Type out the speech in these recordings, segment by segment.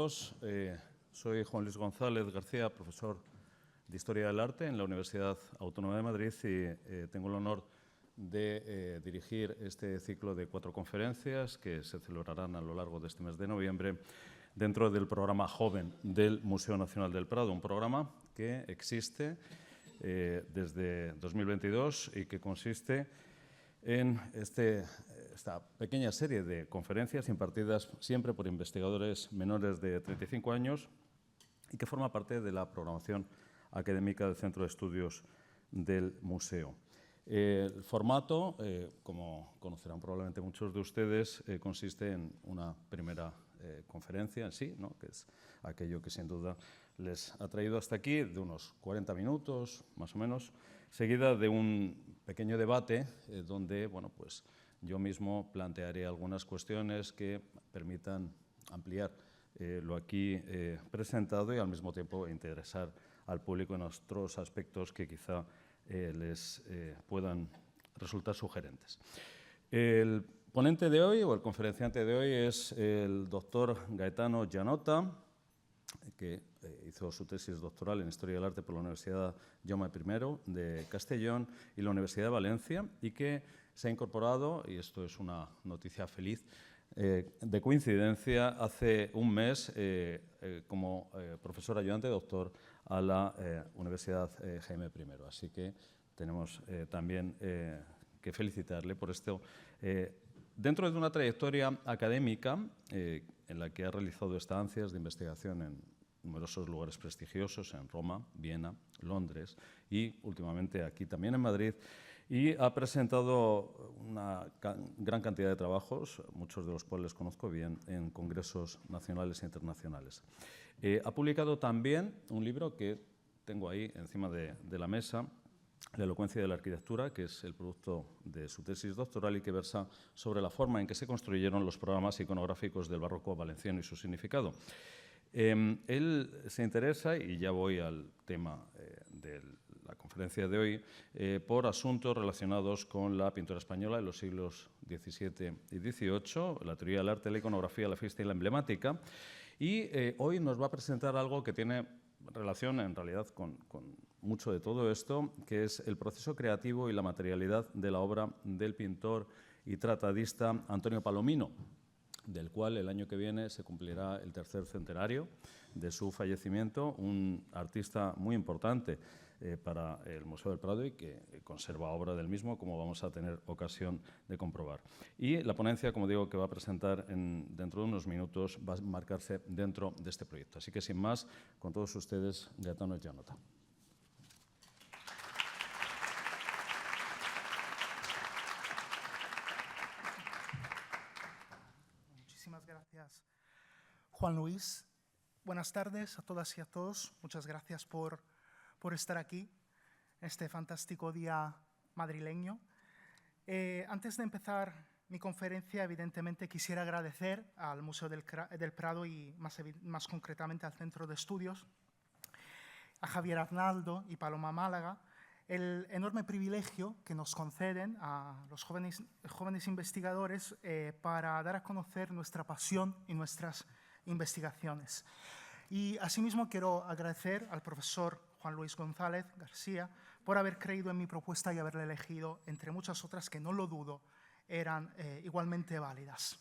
todos. Soy Juan Luis González García, profesor de Historia del Arte en la Universidad Autónoma de Madrid y tengo el honor de dirigir este ciclo de 4 conferencias que se celebrarán a lo largo de este mes de noviembre dentro del programa Joven del Museo Nacional del Prado, un programa que existe desde 2022 y que consiste en esta pequeña serie de conferencias impartidas siempre por investigadores menores de 35 años y que forma parte de la programación académica del Centro de Estudios del Museo. El formato, como conocerán probablemente muchos de ustedes, consiste en una primera conferencia en sí, ¿no?, que es aquello que sin duda les ha traído hasta aquí, de unos 40 minutos más o menos, seguida de un pequeño debate donde, bueno, pues yo mismo plantearé algunas cuestiones que permitan ampliar lo aquí presentado y al mismo tiempo interesar al público en otros aspectos que quizá les puedan resultar sugerentes. El ponente de hoy, o el conferenciante de hoy, es el doctor Gaetano Gianotta, que hizo su tesis doctoral en Historia del Arte por la Universidad Jaume I de Castellón y la Universidad de Valencia, y que se ha incorporado, y esto es una noticia feliz, de coincidencia, hace un mes como profesor ayudante doctor a la Universidad Jaime I. Así que tenemos también que felicitarle por esto. Dentro de una trayectoria académica en la que ha realizado estancias de investigación en numerosos lugares prestigiosos, en Roma, Viena, Londres y últimamente aquí también en Madrid, y ha presentado una gran cantidad de trabajos, muchos de los cuales conozco bien, en congresos nacionales e internacionales. Ha publicado también un libro que tengo ahí encima de la mesa, La elocuencia de la arquitectura, que es el producto de su tesis doctoral y que versa sobre la forma en que se construyeron los programas iconográficos del barroco valenciano y su significado. Él se interesa, y ya voy al tema de la conferencia de hoy, por asuntos relacionados con la pintura española de los siglos XVII y XVIII, la teoría del arte, la iconografía, la fiesta y la emblemática. Y hoy nos va a presentar algo que tiene relación en realidad con mucho de todo esto, que es el proceso creativo y la materialidad de la obra del pintor y tratadista Antonio Palomino, del cual el año que viene se cumplirá el 3er centenario de su fallecimiento, un artista muy importante para el Museo del Prado y que conserva obra del mismo, como vamos a tener ocasión de comprobar. Y la ponencia, como digo, que va a presentar dentro de unos minutos, va a marcarse dentro de este proyecto. Así que, sin más, con todos ustedes, Gaetano Gianotta. Muchísimas gracias, Juan Luis. Buenas tardes a todas y a todos. Muchas gracias por estar aquí, este fantástico día madrileño. Antes de empezar mi conferencia, evidentemente quisiera agradecer al Museo del Prado y más concretamente al Centro de Estudios, a Javier Arnaldo y Paloma Málaga, el enorme privilegio que nos conceden a los jóvenes investigadores para dar a conocer nuestra pasión y nuestras investigaciones. Y asimismo quiero agradecer al profesor Juan Luis González García por haber creído en mi propuesta y haberla elegido, entre muchas otras que no lo dudo, eran igualmente válidas.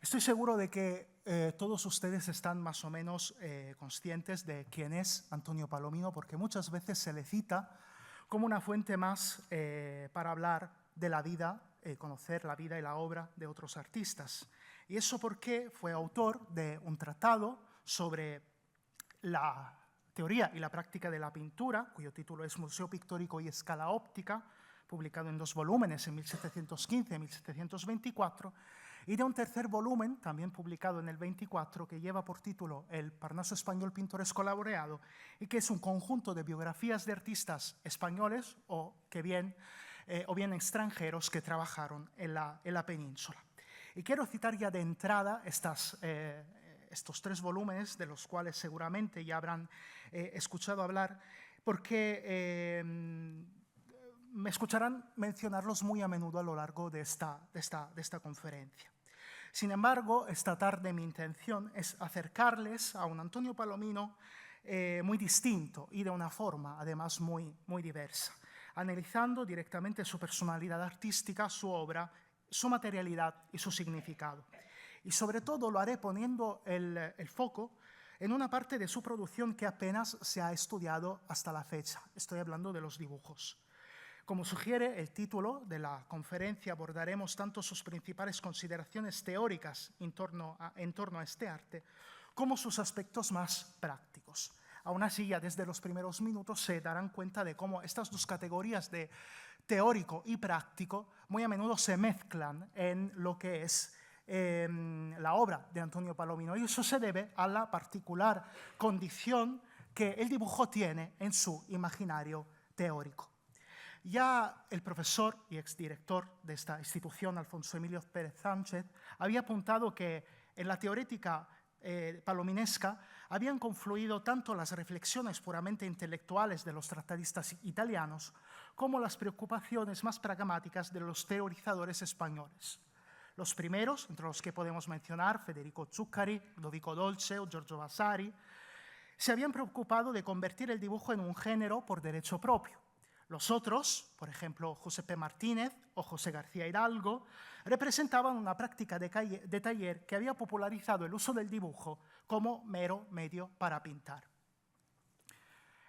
Estoy seguro de que todos ustedes están más o menos conscientes de quién es Antonio Palomino, porque muchas veces se le cita como una fuente más para hablar de la vida, conocer la vida y la obra de otros artistas. Y eso porque fue autor de un tratado sobre la teoría y la práctica de la pintura, cuyo título es Museo Pictórico y Escala Óptica, publicado en 2 volúmenes en 1715 y 1724, y de un tercer volumen, también publicado en el 24, que lleva por título El Parnaso Español Pintoresco Laureado, y que es un conjunto de biografías de artistas españoles o bien extranjeros que trabajaron en la península. Y quiero citar ya de entrada estos 3 volúmenes, de los cuales seguramente ya habrán escuchado hablar, porque me escucharán mencionarlos muy a menudo a lo largo de esta conferencia. Sin embargo, esta tarde mi intención es acercarles a un Antonio Palomino muy distinto y de una forma, además, muy diversa, analizando directamente su personalidad artística, su obra, su materialidad y su significado. Y sobre todo lo haré poniendo el foco en una parte de su producción que apenas se ha estudiado hasta la fecha. Estoy hablando de los dibujos. Como sugiere el título de la conferencia, abordaremos tanto sus principales consideraciones teóricas en torno a este arte, como sus aspectos más prácticos. Aún así, ya desde los primeros minutos se darán cuenta de cómo estas dos categorías de teórico y práctico muy a menudo se mezclan en lo que es la obra de Antonio Palomino. Y eso se debe a la particular condición que el dibujo tiene en su imaginario teórico. Ya el profesor y exdirector de esta institución, Alfonso Emilio Pérez Sánchez, había apuntado que en la teorética palominesca habían confluido tanto las reflexiones puramente intelectuales de los tratadistas italianos como las preocupaciones más pragmáticas de los teorizadores españoles. Los primeros, entre los que podemos mencionar Federico Zuccari, Ludovico Dolce o Giorgio Vasari, se habían preocupado de convertir el dibujo en un género por derecho propio. Los otros, por ejemplo, Giuseppe Martínez o José García Hidalgo, representaban una práctica de taller que había popularizado el uso del dibujo como mero medio para pintar.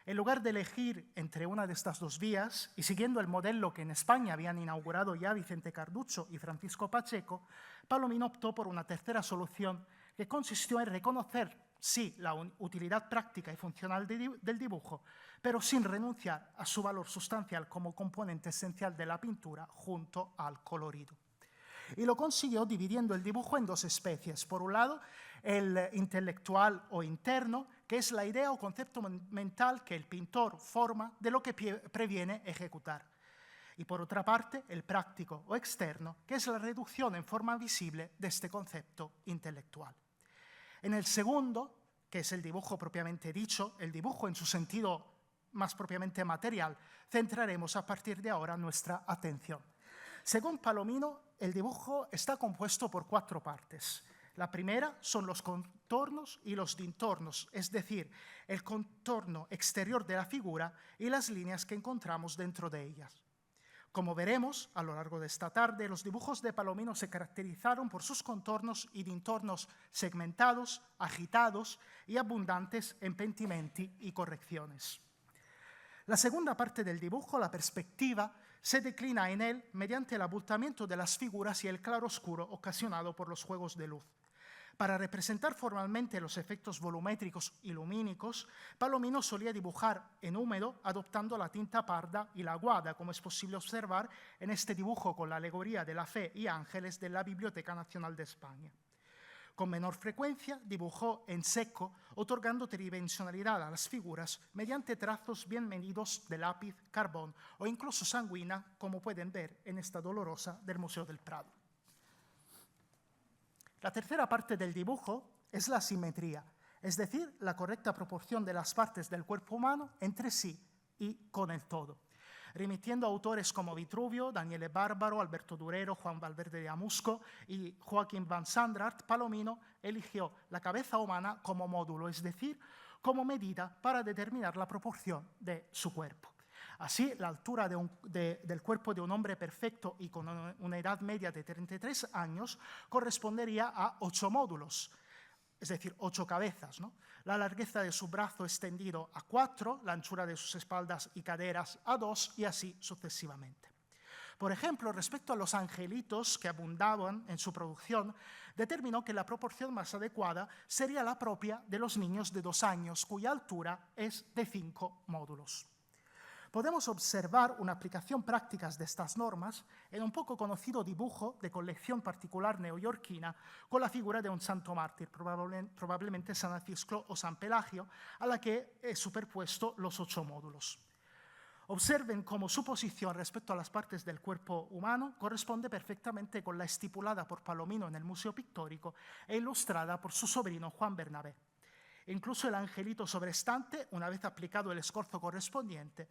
En lugar de elegir entre una de estas dos vías, y siguiendo el modelo que en España habían inaugurado ya Vicente Carducho y Francisco Pacheco, Palomino optó por una tercera solución que consistió en reconocer, sí, la utilidad práctica y funcional del dibujo, pero sin renunciar a su valor sustancial como componente esencial de la pintura junto al colorido. Y lo consiguió dividiendo el dibujo en dos especies. Por un lado, el intelectual o interno, que es la idea o concepto mental que el pintor forma de lo que previene ejecutar. Y por otra parte, el práctico o externo, que es la reducción en forma visible de este concepto intelectual. En el segundo, que es el dibujo propiamente dicho, el dibujo en su sentido más propiamente material, centraremos a partir de ahora nuestra atención. Según Palomino, el dibujo está compuesto por 4 partes. La primera son los contornos y los dintornos, es decir, el contorno exterior de la figura y las líneas que encontramos dentro de ellas. Como veremos a lo largo de esta tarde, los dibujos de Palomino se caracterizaron por sus contornos y dintornos segmentados, agitados y abundantes en pentimenti y correcciones. La segunda parte del dibujo, la perspectiva, se declina en él mediante el abultamiento de las figuras y el claroscuro ocasionado por los juegos de luz. Para representar formalmente los efectos volumétricos y lumínicos, Palomino solía dibujar en húmedo adoptando la tinta parda y la aguada, como es posible observar en este dibujo con la alegoría de la fe y ángeles de la Biblioteca Nacional de España. Con menor frecuencia dibujó en seco, otorgando tridimensionalidad a las figuras mediante trazos bien medidos de lápiz, carbón o incluso sanguina, como pueden ver en esta dolorosa del Museo del Prado. La tercera parte del dibujo es la simetría, es decir, la correcta proporción de las partes del cuerpo humano entre sí y con el todo. Remitiendo a autores como Vitruvio, Daniele Barbaro, Alberto Durero, Juan Valverde de Amusco y Joaquín van Sandrart, Palomino eligió la cabeza humana como módulo, es decir, como medida para determinar la proporción de su cuerpo. Así, la altura del cuerpo de un hombre perfecto y con una edad media de 33 años correspondería a 8 módulos, es decir, 8 cabezas, ¿no? La largueza de su brazo extendido a 4, la anchura de sus espaldas y caderas a 2 y así sucesivamente. Por ejemplo, respecto a los angelitos que abundaban en su producción, determinó que la proporción más adecuada sería la propia de los niños de 2 años, cuya altura es de 5 módulos. Podemos observar una aplicación práctica de estas normas en un poco conocido dibujo de colección particular neoyorquina con la figura de un santo mártir, probablemente San Acisclo o San Pelagio, a la que he superpuesto los 8 módulos. Observen cómo su posición respecto a las partes del cuerpo humano corresponde perfectamente con la estipulada por Palomino en el Museo Pictórico e ilustrada por su sobrino Juan Bernabé. Incluso el angelito sobrestante, una vez aplicado el escorzo correspondiente,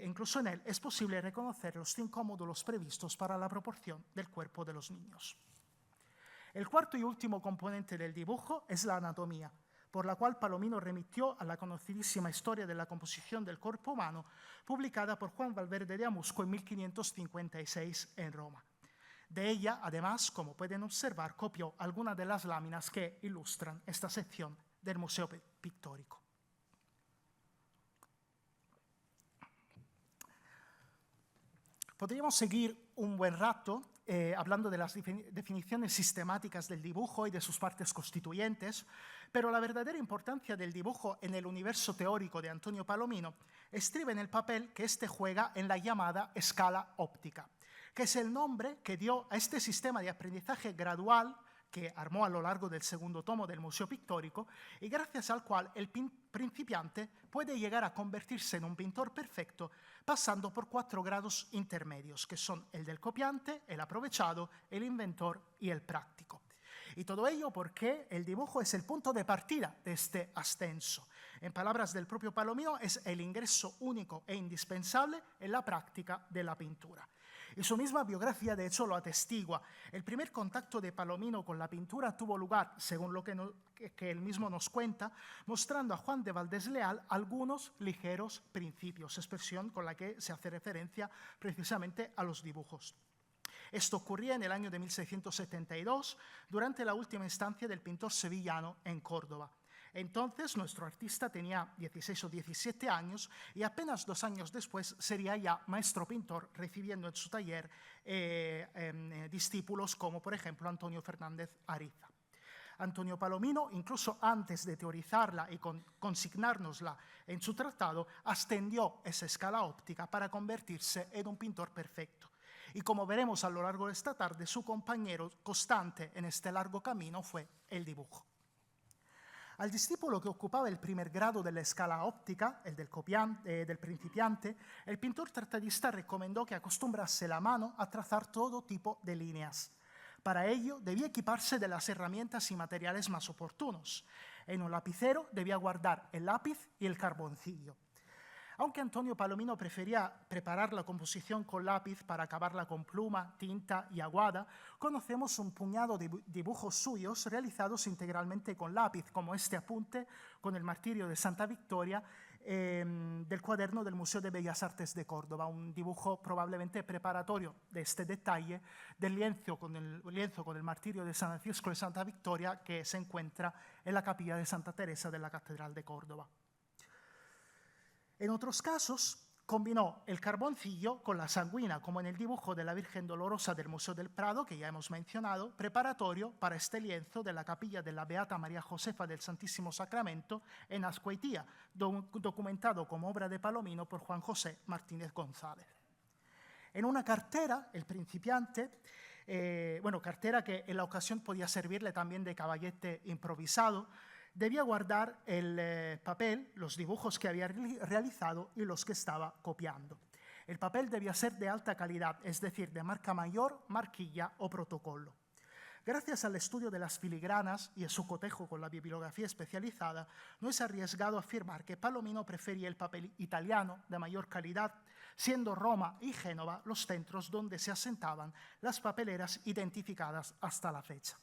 incluso en él es posible reconocer los 5 módulos previstos para la proporción del cuerpo de los niños. El cuarto y último componente del dibujo es la anatomía, por la cual Palomino remitió a la conocidísima Historia de la composición del cuerpo humano, publicada por Juan Valverde de Amusco en 1556 en Roma. De ella, además, como pueden observar, copió algunas de las láminas que ilustran esta sección del Museo Pictórico. Podríamos seguir un buen rato hablando de las definiciones sistemáticas del dibujo y de sus partes constituyentes, pero la verdadera importancia del dibujo en el universo teórico de Antonio Palomino estriba en el papel que éste juega en la llamada escala óptica, que es el nombre que dio a este sistema de aprendizaje gradual que armó a lo largo del segundo tomo del Museo Pictórico y gracias al cual el principiante puede llegar a convertirse en un pintor perfecto pasando por 4 grados intermedios, que son el del copiante, el aprovechado, el inventor y el práctico. Y todo ello porque el dibujo es el punto de partida de este ascenso. En palabras del propio Palomino, es el ingreso único e indispensable en la práctica de la pintura. Y su misma biografía, de hecho, lo atestigua. El primer contacto de Palomino con la pintura tuvo lugar, según lo que él mismo nos cuenta, mostrando a Juan de Valdés Leal algunos ligeros principios, expresión con la que se hace referencia precisamente a los dibujos. Esto ocurría en el año de 1672, durante la última estancia del pintor sevillano en Córdoba. Entonces, nuestro artista tenía 16 o 17 años y apenas 2 años después sería ya maestro pintor, recibiendo en su taller discípulos como, por ejemplo, Antonio Fernández Ariza. Antonio Palomino, incluso antes de teorizarla y consignárnosla en su tratado, ascendió esa escala óptica para convertirse en un pintor perfecto. Y como veremos a lo largo de esta tarde, su compañero constante en este largo camino fue el dibujo. Al discípulo que ocupaba el primer grado de la escala óptica, el del principiante, el pintor tratadista recomendó que acostumbrase la mano a trazar todo tipo de líneas. Para ello, debía equiparse de las herramientas y materiales más oportunos. En un lapicero debía guardar el lápiz y el carboncillo. Aunque Antonio Palomino prefería preparar la composición con lápiz para acabarla con pluma, tinta y aguada, conocemos un puñado de dibujos suyos realizados integralmente con lápiz, como este apunte con el martirio de Santa Victoria del cuaderno del Museo de Bellas Artes de Córdoba, un dibujo probablemente preparatorio de este detalle del lienzo con el martirio de San Francisco de Santa Victoria que se encuentra en la capilla de Santa Teresa de la Catedral de Córdoba. En otros casos, combinó el carboncillo con la sanguina, como en el dibujo de la Virgen Dolorosa del Museo del Prado, que ya hemos mencionado, preparatorio para este lienzo de la capilla de la Beata María Josefa del Santísimo Sacramento en Azcoitía, documentado como obra de Palomino por Juan José Martínez González. En una cartera, el principiante, cartera que en la ocasión podía servirle también de caballete improvisado, debía guardar el papel, los dibujos que había realizado y los que estaba copiando. El papel debía ser de alta calidad, es decir, de marca mayor, marquilla o protocolo. Gracias al estudio de las filigranas y a su cotejo con la bibliografía especializada, no es arriesgado afirmar que Palomino prefería el papel italiano de mayor calidad, siendo Roma y Génova los centros donde se asentaban las papeleras identificadas hasta la fecha.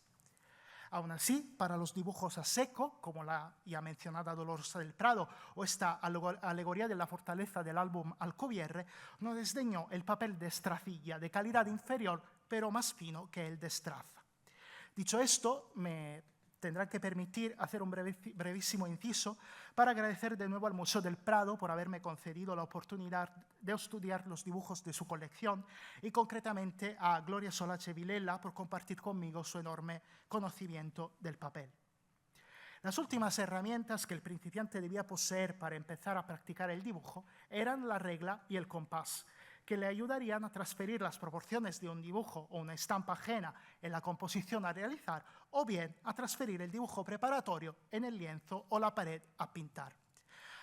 Aún así, para los dibujos a seco, como la ya mencionada Dolorosa del Prado o esta alegoría de la fortaleza del álbum Alcubierre, no desdeñó el papel de estracilla de calidad inferior, pero más fino que el de estraza. Dicho esto, me tendrán que permitir hacer un brevísimo inciso para agradecer de nuevo al Museo del Prado por haberme concedido la oportunidad de estudiar los dibujos de su colección y concretamente a Gloria Solace Vilela por compartir conmigo su enorme conocimiento del papel. Las últimas herramientas que el principiante debía poseer para empezar a practicar el dibujo eran la regla y el compás, que le ayudarían a transferir las proporciones de un dibujo o una estampa ajena en la composición a realizar, o bien a transferir el dibujo preparatorio en el lienzo o la pared a pintar.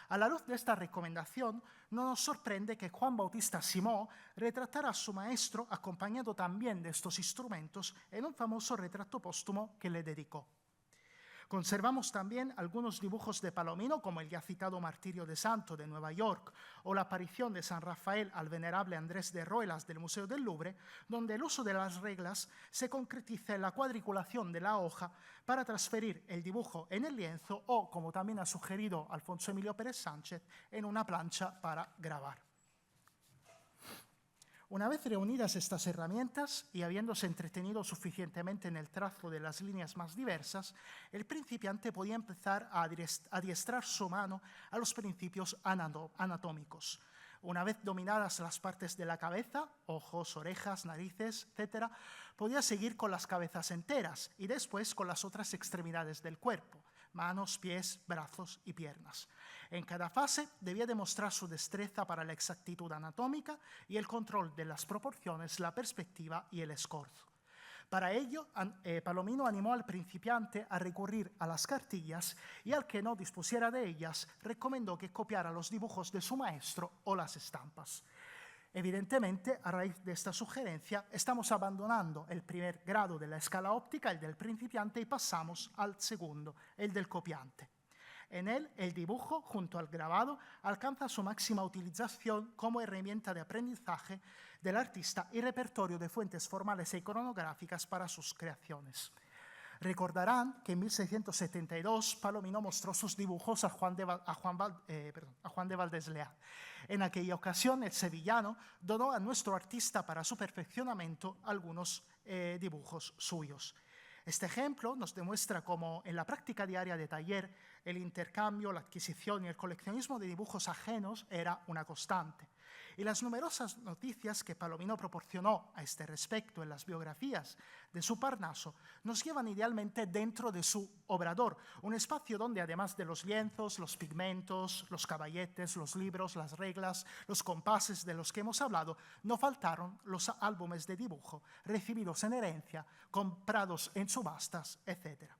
A la luz de esta recomendación, no nos sorprende que Juan Bautista Simó retratara a su maestro acompañado también de estos instrumentos en un famoso retrato póstumo que le dedicó. Conservamos también algunos dibujos de Palomino, como el ya citado Martirio de Santo de Nueva York o la aparición de San Rafael al venerable Andrés de Roelas del Museo del Louvre, donde el uso de las reglas se concretiza en la cuadriculación de la hoja para transferir el dibujo en el lienzo o, como también ha sugerido Alfonso Emilio Pérez Sánchez, en una plancha para grabar. Una vez reunidas estas herramientas y habiéndose entretenido suficientemente en el trazo de las líneas más diversas, el principiante podía empezar a adiestrar su mano a los principios anatómicos. Una vez dominadas las partes de la cabeza, ojos, orejas, narices, etc., podía seguir con las cabezas enteras y después con las otras extremidades del cuerpo, manos, pies, brazos y piernas. En cada fase debía demostrar su destreza para la exactitud anatómica y el control de las proporciones, la perspectiva y el escorzo. Para ello, Palomino animó al principiante a recurrir a las cartillas y al que no dispusiera de ellas, recomendó que copiara los dibujos de su maestro o las estampas. Evidentemente, a raíz de esta sugerencia, estamos abandonando el primer grado de la escala óptica, el del principiante, y pasamos al segundo, el del copiante. En él, el dibujo, junto al grabado, alcanza su máxima utilización como herramienta de aprendizaje del artista y repertorio de fuentes formales e iconográficas para sus creaciones. Recordarán que en 1672 Palomino mostró sus dibujos a Juan de Valdés Leal. En aquella ocasión, el sevillano donó a nuestro artista para su perfeccionamiento algunos dibujos suyos. Este ejemplo nos demuestra cómo en la práctica diaria de taller el intercambio, la adquisición y el coleccionismo de dibujos ajenos era una constante. Y las numerosas noticias que Palomino proporcionó a este respecto en las biografías de su Parnaso nos llevan idealmente dentro de su obrador, un espacio donde además de los lienzos, los pigmentos, los caballetes, los libros, las reglas, los compases de los que hemos hablado, no faltaron los álbumes de dibujo recibidos en herencia, comprados en subastas, etc.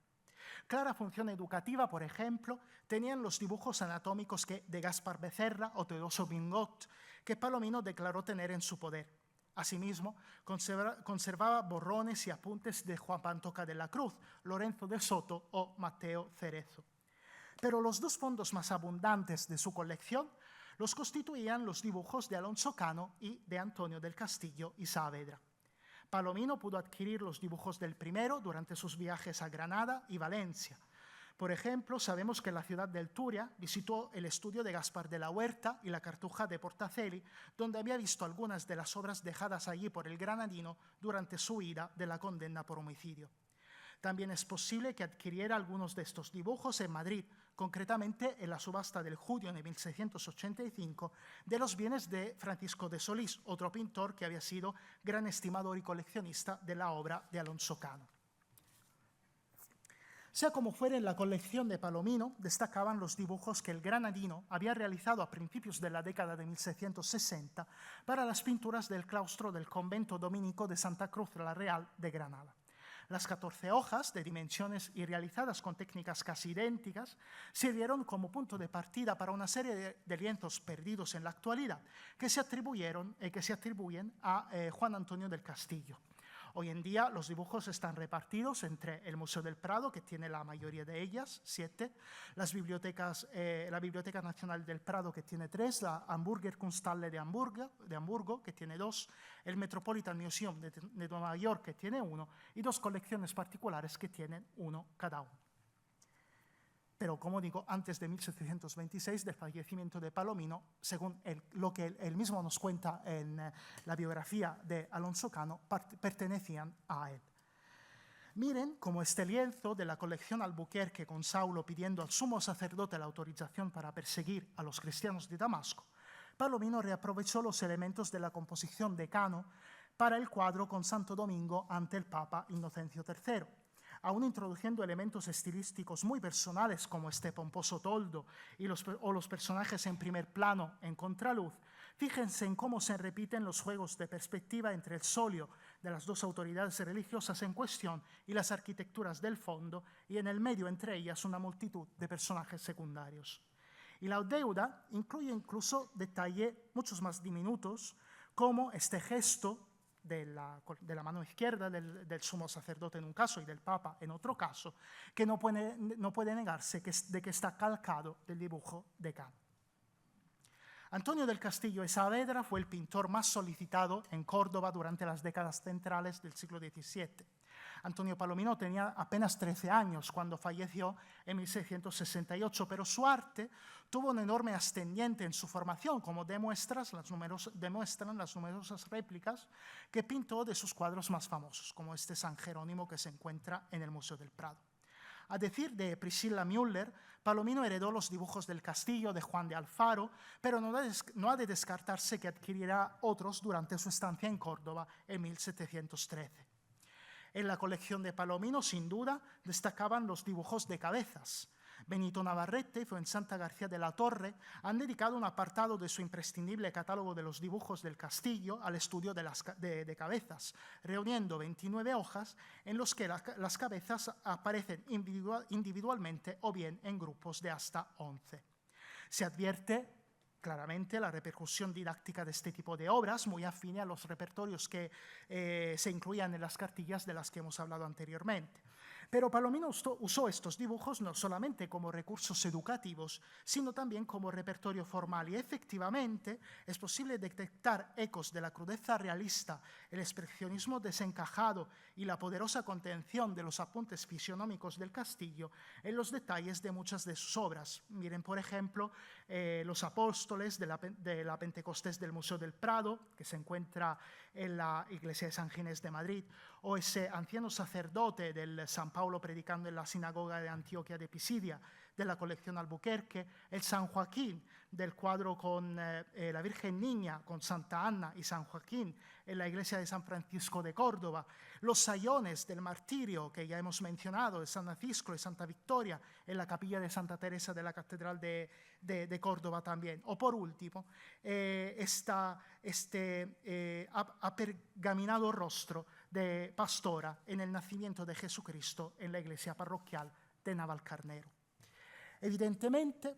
Clara función educativa, por ejemplo, tenían los dibujos anatómicos de Gaspar Becerra o Teodoso Bingot, que Palomino declaró tener en su poder. Asimismo, conservaba borrones y apuntes de Juan Pantoja de la Cruz, Lorenzo de Soto o Mateo Cerezo. Pero los dos fondos más abundantes de su colección los constituían los dibujos de Alonso Cano y de Antonio del Castillo y Saavedra. Palomino pudo adquirir los dibujos del primero durante sus viajes a Granada y Valencia. Por ejemplo, sabemos que en la ciudad del Turia visitó el estudio de Gaspar de la Huerta y la Cartuja de Portacelli, donde había visto algunas de las obras dejadas allí por el granadino durante su huida de la condena por homicidio. También es posible que adquiriera algunos de estos dibujos en Madrid, concretamente en la subasta del Judio de 1685 de los bienes de Francisco de Solís, otro pintor que había sido gran estimador y coleccionista de la obra de Alonso Cano. Sea como fuere, en la colección de Palomino destacaban los dibujos que el granadino había realizado a principios de la década de 1660 para las pinturas del claustro del convento dominico de Santa Cruz la Real de Granada. Las 14 hojas, de dimensiones y realizadas con técnicas casi idénticas, sirvieron como punto de partida para una serie de lienzos perdidos en la actualidad que se atribuyen a Juan Antonio del Castillo. Hoy en día los dibujos están repartidos entre el Museo del Prado, que tiene la mayoría de ellas, 7, la Biblioteca Nacional del Prado, que tiene 3, la Hamburger Kunsthalle de Hamburgo, que tiene 2, el Metropolitan Museum de Nueva York, que tiene 1, y 2 colecciones particulares que tienen 1 cada uno. Pero, como digo, antes de 1726, del fallecimiento de Palomino, según lo que él mismo nos cuenta en la biografía de Alonso Cano, pertenecían a él. Miren cómo este lienzo de la colección Albuquerque con Saulo pidiendo al sumo sacerdote la autorización para perseguir a los cristianos de Damasco, Palomino reaprovechó los elementos de la composición de Cano para el cuadro con Santo Domingo ante el Papa Inocencio III. Aún introduciendo elementos estilísticos muy personales como este pomposo toldo o los personajes en primer plano en contraluz, fíjense en cómo se repiten los juegos de perspectiva entre el solio de las dos autoridades religiosas en cuestión y las arquitecturas del fondo, y en el medio entre ellas una multitud de personajes secundarios. Y la deuda incluye incluso detalles muchos más diminutos, como este gesto de la mano izquierda del sumo sacerdote en un caso y del papa en otro caso, que no puede negarse de que está calcado del dibujo de Cano. Antonio del Castillo de Saavedra fue el pintor más solicitado en Córdoba durante las décadas centrales del siglo XVII. Antonio Palomino tenía apenas 13 años cuando falleció en 1668, pero su arte tuvo un enorme ascendiente en su formación, como demuestran las numerosas réplicas que pintó de sus cuadros más famosos, como este San Jerónimo que se encuentra en el Museo del Prado. A decir de Priscilla Müller, Palomino heredó los dibujos del Castillo de Juan de Alfaro, pero no ha de descartarse que adquirirá otros durante su estancia en Córdoba en 1713. En la colección de Palomino, sin duda, destacaban los dibujos de cabezas. Benito Navarrete y Fuensanta García de la Torre han dedicado un apartado de su imprescindible catálogo de los dibujos del Castillo al estudio de cabezas, reuniendo 29 hojas en los que las cabezas aparecen individualmente o bien en grupos de hasta 11. Se advierte claramente la repercusión didáctica de este tipo de obras, muy afín a los repertorios que se incluían en las cartillas de las que hemos hablado anteriormente. Pero Palomino usó estos dibujos no solamente como recursos educativos, sino también como repertorio formal. Y efectivamente es posible detectar ecos de la crudeza realista, el expresionismo desencajado y la poderosa contención de los apuntes fisionómicos del Castillo en los detalles de muchas de sus obras. Miren, por ejemplo, los apóstoles de la Pentecostés del Museo del Prado, que se encuentra en la iglesia de San Ginés de Madrid, o ese anciano sacerdote del San Pablo predicando en la sinagoga de Antioquia de Pisidia, de la colección Albuquerque, el San Joaquín del cuadro con la Virgen Niña, con Santa Ana y San Joaquín en la iglesia de San Francisco de Córdoba, los sayones del martirio que ya hemos mencionado, de San Francisco y Santa Victoria en la capilla de Santa Teresa de la Catedral de Córdoba también. O por último, apergaminado rostro de Pastora en el nacimiento de Jesucristo en la iglesia parroquial de Navalcarnero. Evidentemente,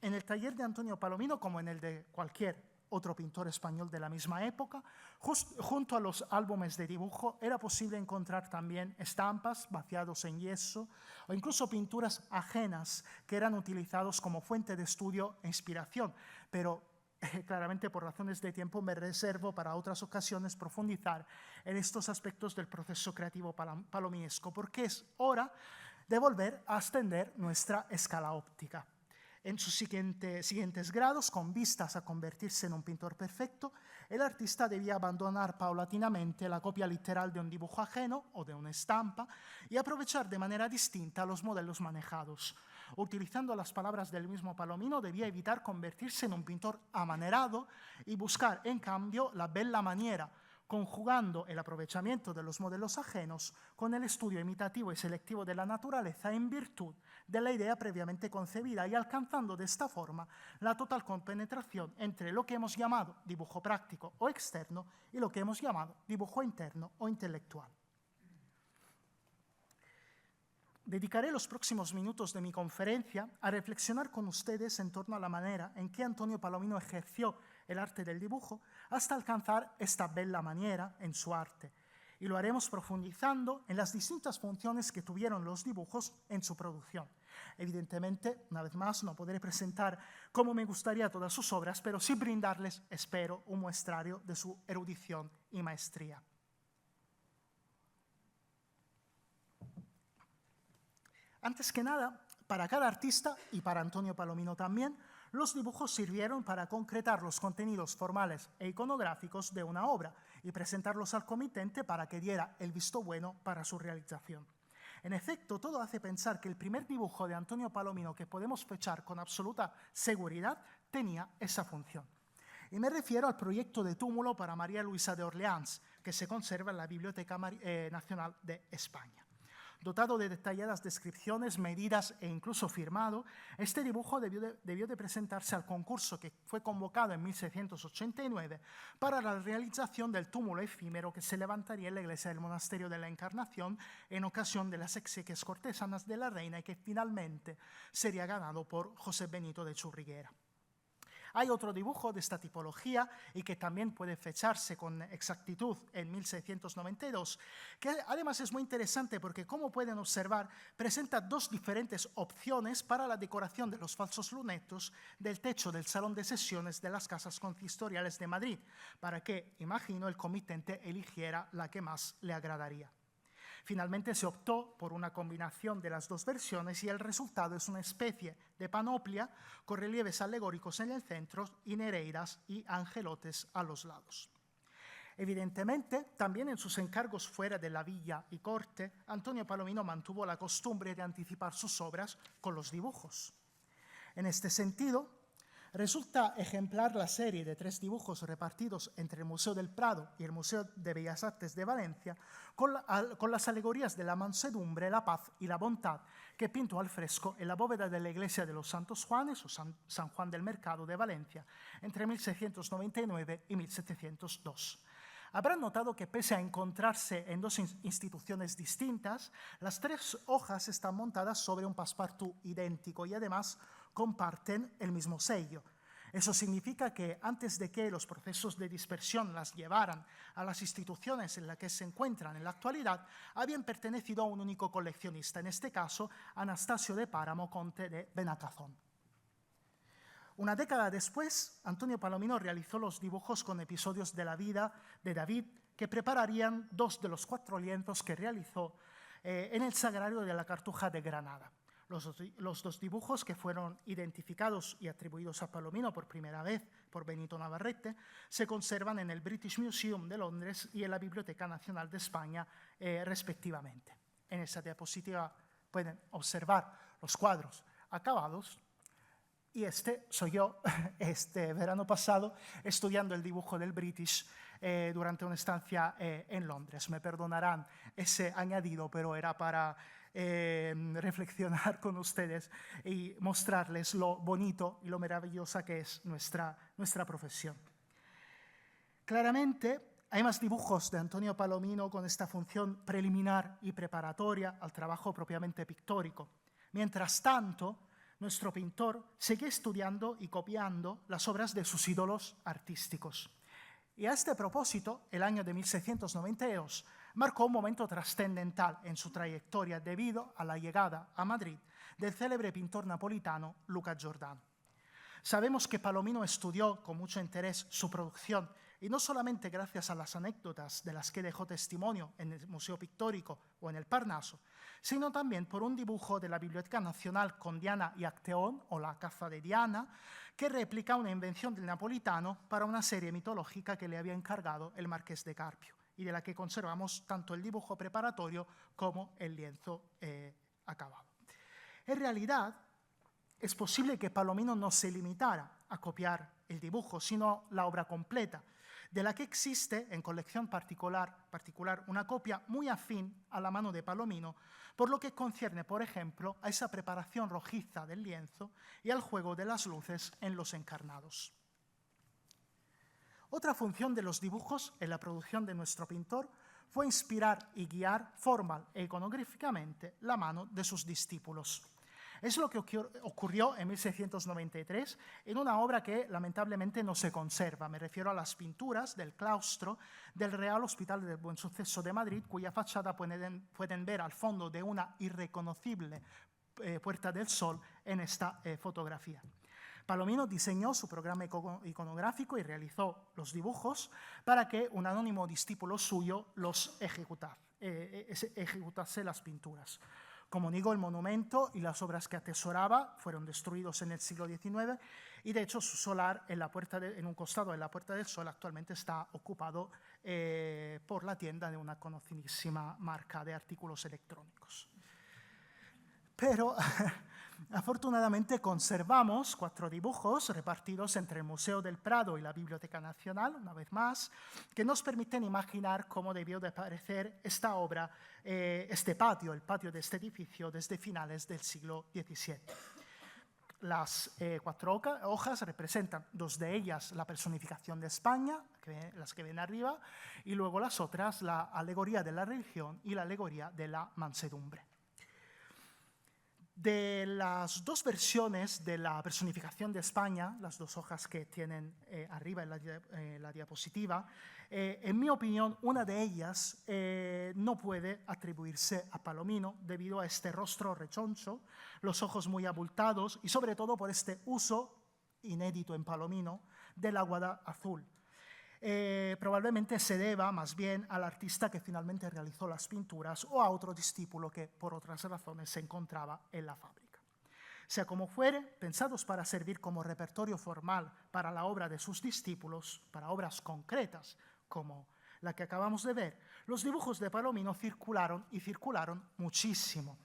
en el taller de Antonio Palomino, como en el de cualquier otro pintor español de la misma época, junto a los álbumes de dibujo era posible encontrar también estampas, vaciados en yeso, o incluso pinturas ajenas que eran utilizados como fuente de estudio e inspiración, pero claramente por razones de tiempo me reservo para otras ocasiones profundizar en estos aspectos del proceso creativo palominesco, porque es hora de volver a ascender nuestra escala óptica. En sus siguientes grados, con vistas a convertirse en un pintor perfecto, el artista debía abandonar paulatinamente la copia literal de un dibujo ajeno o de una estampa y aprovechar de manera distinta los modelos manejados. Utilizando las palabras del mismo Palomino, debía evitar convertirse en un pintor amanerado y buscar, en cambio, la bella maniera, conjugando el aprovechamiento de los modelos ajenos con el estudio imitativo y selectivo de la naturaleza en virtud de la idea previamente concebida y alcanzando de esta forma la total compenetración entre lo que hemos llamado dibujo práctico o externo y lo que hemos llamado dibujo interno o intelectual. Dedicaré los próximos minutos de mi conferencia a reflexionar con ustedes en torno a la manera en que Antonio Palomino ejerció el arte del dibujo hasta alcanzar esta bella maniera en su arte. Y lo haremos profundizando en las distintas funciones que tuvieron los dibujos en su producción. Evidentemente, una vez más, no podré presentar como me gustaría todas sus obras, pero sí brindarles, espero, un muestrario de su erudición y maestría. Antes que nada, para cada artista, y para Antonio Palomino también, los dibujos sirvieron para concretar los contenidos formales e iconográficos de una obra y presentarlos al comitente para que diera el visto bueno para su realización. En efecto, todo hace pensar que el primer dibujo de Antonio Palomino que podemos fechar con absoluta seguridad tenía esa función. Y me refiero al proyecto de túmulo para María Luisa de Orleans, que se conserva en la Biblioteca Nacional de España. Dotado de detalladas descripciones, medidas e incluso firmado, este dibujo debió de presentarse al concurso que fue convocado en 1689 para la realización del túmulo efímero que se levantaría en la iglesia del Monasterio de la Encarnación en ocasión de las exequias cortesanas de la reina y que finalmente sería ganado por José Benito de Churriguera. Hay otro dibujo de esta tipología y que también puede fecharse con exactitud en 1692, que además es muy interesante porque, como pueden observar, presenta dos diferentes opciones para la decoración de los falsos lunetos del techo del salón de sesiones de las casas consistoriales de Madrid, para que, imagino, el comitente eligiera la que más le agradaría. Finalmente se optó por una combinación de las dos versiones y el resultado es una especie de panoplia con relieves alegóricos en el centro y nereidas y angelotes a los lados. Evidentemente, también en sus encargos fuera de la villa y corte, Antonio Palomino mantuvo la costumbre de anticipar sus obras con los dibujos. En este sentido, resulta ejemplar la serie de 3 dibujos repartidos entre el Museo del Prado y el Museo de Bellas Artes de Valencia con las alegorías de la mansedumbre, la paz y la bondad que pintó al fresco en la bóveda de la iglesia de los Santos Juanes o San Juan del Mercado de Valencia entre 1699 y 1702. Habrán notado que, pese a encontrarse en 2 instituciones distintas, las 3 hojas están montadas sobre un passepartout idéntico y además comparten el mismo sello. Eso significa que antes de que los procesos de dispersión las llevaran a las instituciones en las que se encuentran en la actualidad, habían pertenecido a un único coleccionista, en este caso Anastasio de Páramo, conde de Benacazón. Una década después, Antonio Palomino realizó los dibujos con episodios de la vida de David que prepararían 2 de los 4 lienzos que realizó en el Sagrario de la Cartuja de Granada. Los 2 dibujos que fueron identificados y atribuidos a Palomino por primera vez por Benito Navarrete se conservan en el British Museum de Londres y en la Biblioteca Nacional de España, respectivamente. En esta diapositiva pueden observar los cuadros acabados. Y este soy yo, este verano pasado, estudiando el dibujo del British durante una estancia en Londres. Me perdonarán ese añadido, pero era para reflexionar con ustedes y mostrarles lo bonito y lo maravillosa que es nuestra profesión. Claramente, hay más dibujos de Antonio Palomino con esta función preliminar y preparatoria al trabajo propiamente pictórico. Mientras tanto, nuestro pintor sigue estudiando y copiando las obras de sus ídolos artísticos. Y a este propósito, el año de 1692 marcó un momento trascendental en su trayectoria debido a la llegada a Madrid del célebre pintor napolitano Luca Giordano. Sabemos que Palomino estudió con mucho interés su producción y no solamente gracias a las anécdotas de las que dejó testimonio en el Museo Pictórico o en el Parnaso, sino también por un dibujo de la Biblioteca Nacional con Diana y Acteón, o la caza de Diana, que replica una invención del napolitano para una serie mitológica que le había encargado el Marqués de Carpio, y de la que conservamos tanto el dibujo preparatorio como el lienzo acabado. En realidad, es posible que Palomino no se limitara a copiar el dibujo, sino la obra completa, de la que existe en colección particular una copia muy afín a la mano de Palomino, por lo que concierne, por ejemplo, a esa preparación rojiza del lienzo y al juego de las luces en los encarnados. Otra función de los dibujos en la producción de nuestro pintor fue inspirar y guiar formal e iconográficamente la mano de sus discípulos. Es lo que ocurrió en 1693 en una obra que lamentablemente no se conserva. Me refiero a las pinturas del claustro del Real Hospital del Buen Suceso de Madrid, cuya fachada pueden ver al fondo de una irreconocible Puerta del Sol en esta fotografía. Palomino diseñó su programa iconográfico y realizó los dibujos para que un anónimo discípulo suyo los ejecutase las pinturas. Como digo, el monumento y las obras que atesoraba fueron destruidos en el siglo XIX y, de hecho, su solar en un costado de la Puerta del Sol actualmente está ocupado por la tienda de una conocidísima marca de artículos electrónicos. Pero afortunadamente conservamos 4 dibujos repartidos entre el Museo del Prado y la Biblioteca Nacional, una vez más, que nos permiten imaginar cómo debió de parecer esta obra, este patio, el patio de este edificio desde finales del siglo XVII. Las 4 hojas representan 2 de ellas la personificación de España, las que ven arriba, y luego las otras la alegoría de la religión y la alegoría de la mansedumbre. De las dos versiones de la personificación de España, las dos hojas que tienen arriba en la diapositiva, en mi opinión, una de ellas no puede atribuirse a Palomino debido a este rostro rechoncho, los ojos muy abultados y sobre todo por este uso inédito en Palomino del aguada azul. Probablemente se deba más bien al artista que finalmente realizó las pinturas o a otro discípulo que por otras razones se encontraba en la fábrica. Sea como fuere, pensados para servir como repertorio formal para la obra de sus discípulos, para obras concretas como la que acabamos de ver, los dibujos de Palomino circularon y circularon muchísimo.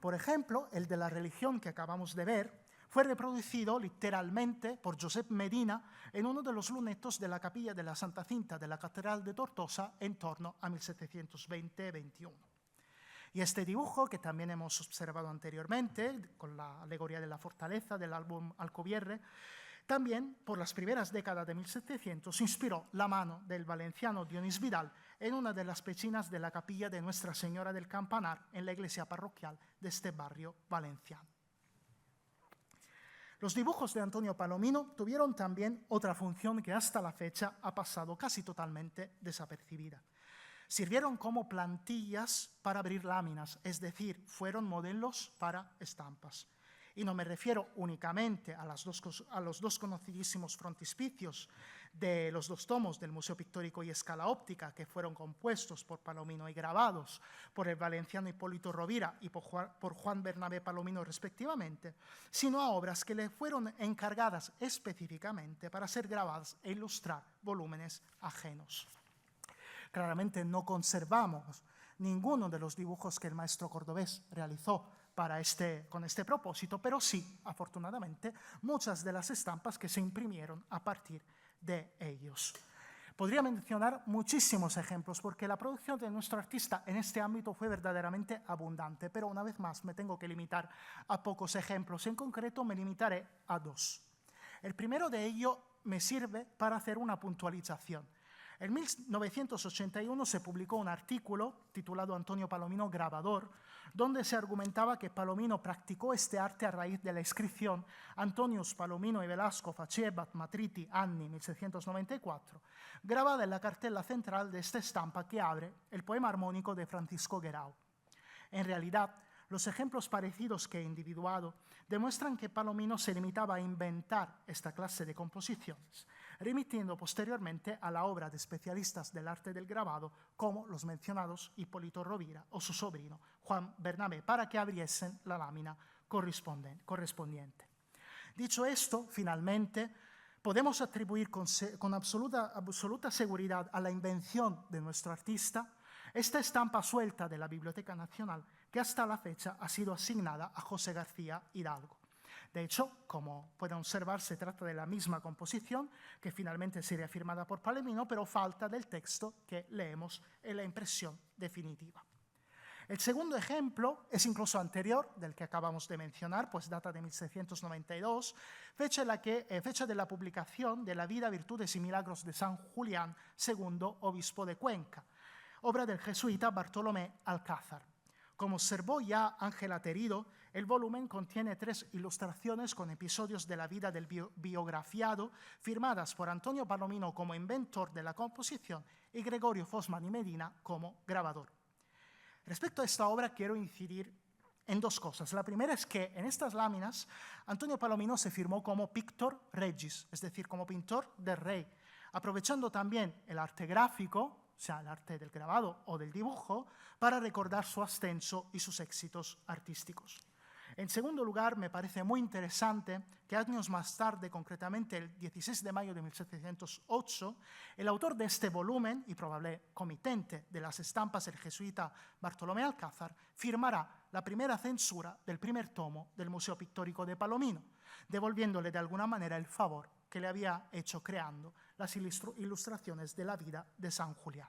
Por ejemplo, el de la religión que acabamos de ver fue reproducido literalmente por Josep Medina en uno de los lunetos de la capilla de la Santa Cinta de la Catedral de Tortosa en torno a 1720-21. Y este dibujo, que también hemos observado anteriormente, con la alegoría de la fortaleza del álbum Alcubierre, también por las primeras décadas de 1700 inspiró la mano del valenciano Dionís Vidal en una de las pechinas de la capilla de Nuestra Señora del Campanar en la iglesia parroquial de este barrio valenciano. Los dibujos de Antonio Palomino tuvieron también otra función que hasta la fecha ha pasado casi totalmente desapercibida. Sirvieron como plantillas para abrir láminas, es decir, fueron modelos para estampas. Y no me refiero únicamente a los dos conocidísimos frontispicios de los dos tomos del Museo Pictórico y Escala Óptica, que fueron compuestos por Palomino y grabados por el valenciano Hipólito Rovira y por Juan Bernabé Palomino respectivamente, sino a obras que le fueron encargadas específicamente para ser grabadas e ilustrar volúmenes ajenos. Claramente no conservamos ninguno de los dibujos que el maestro cordobés realizó con este propósito, pero sí, afortunadamente, muchas de las estampas que se imprimieron a partir de ellos. Podría mencionar muchísimos ejemplos, porque la producción de nuestro artista en este ámbito fue verdaderamente abundante, pero una vez más me tengo que limitar a pocos ejemplos. En concreto, me limitaré a dos. El primero de ellos me sirve para hacer una puntualización. En 1981 se publicó un artículo titulado Antonio Palomino Grabador, donde se argumentaba que Palomino practicó este arte a raíz de la inscripción Antonius Palomino e Velasco facebat matriti anni 1694, grabada en la cartela central de esta estampa que abre el poema armónico de Francisco Guerau. En realidad, los ejemplos parecidos que he individuado demuestran que Palomino se limitaba a inventar esta clase de composiciones, remitiendo posteriormente a la obra de especialistas del arte del grabado como los mencionados Hipólito Rovira o su sobrino Juan Bernabé para que abriesen la lámina correspondiente. Dicho esto, finalmente, podemos atribuir con absoluta seguridad a la invención de nuestro artista esta estampa suelta de la Biblioteca Nacional que hasta la fecha ha sido asignada a José García Hidalgo. De hecho, como pueden observar, se trata de la misma composición que finalmente sería firmada por Palomino, pero falta del texto que leemos en la impresión definitiva. El segundo ejemplo es incluso anterior del que acabamos de mencionar, pues data de 1692, fecha de la publicación de la Vida, Virtudes y Milagros de San Julián, segundo obispo de Cuenca, obra del jesuita Bartolomé Alcázar. Como observó ya Ángela Terido, el volumen contiene 3 ilustraciones con episodios de la vida del biografiado, firmadas por Antonio Palomino como inventor de la composición y Gregorio Fosman y Medina como grabador. Respecto a esta obra quiero incidir en dos cosas. La primera es que en estas láminas Antonio Palomino se firmó como Pictor Regis, es decir, como pintor del rey, aprovechando también el arte gráfico, o sea, el arte del grabado o del dibujo, para recordar su ascenso y sus éxitos artísticos. En segundo lugar, me parece muy interesante que años más tarde, concretamente el 16 de mayo de 1708, el autor de este volumen y probable comitente de las estampas, el jesuita Bartolomé Alcázar, firmará la primera censura del primer tomo del Museo Pictórico de Palomino, devolviéndole de alguna manera el favor que le había hecho creando las ilustraciones de la vida de San Julián.